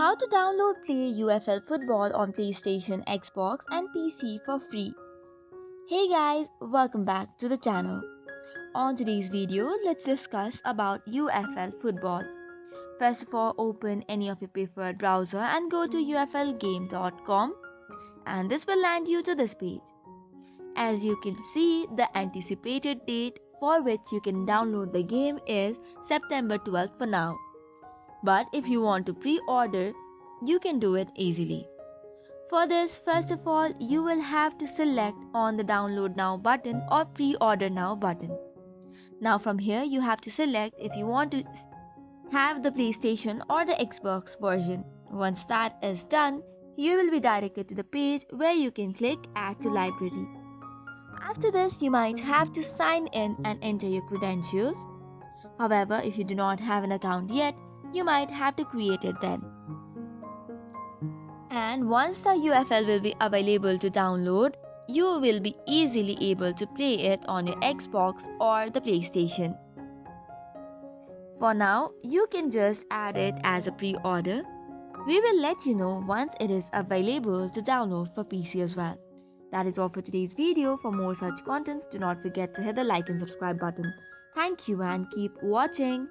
How to download play UFL football on PlayStation, Xbox and PC for free. Hey guys, welcome back to the channel. On today's video, let's discuss about UFL football. First of all, open any of your preferred browser and go to uflgame.com and this will land you to this page. As you can see, the anticipated date for which you can download the game is September 12th for now. But if you want to pre-order, you can do it easily. For this, first of all, you will have to select on the download now button or pre-order now button. Now from here, you have to select if you want to have the PlayStation or the Xbox version. Once that is done, you will be directed to the page where you can click Add to Library. After this, you might have to sign in and enter your credentials. However, if you do not have an account yet, you might have to create it then. And once the UFL will be available to download, you will be easily able to play it on your Xbox or the PlayStation. For now, you can just add it as a pre-order. We will let you know once it is available to download for PC as well. That is all for today's video. For more such contents, do not forget to hit the like and subscribe button. Thank you and keep watching.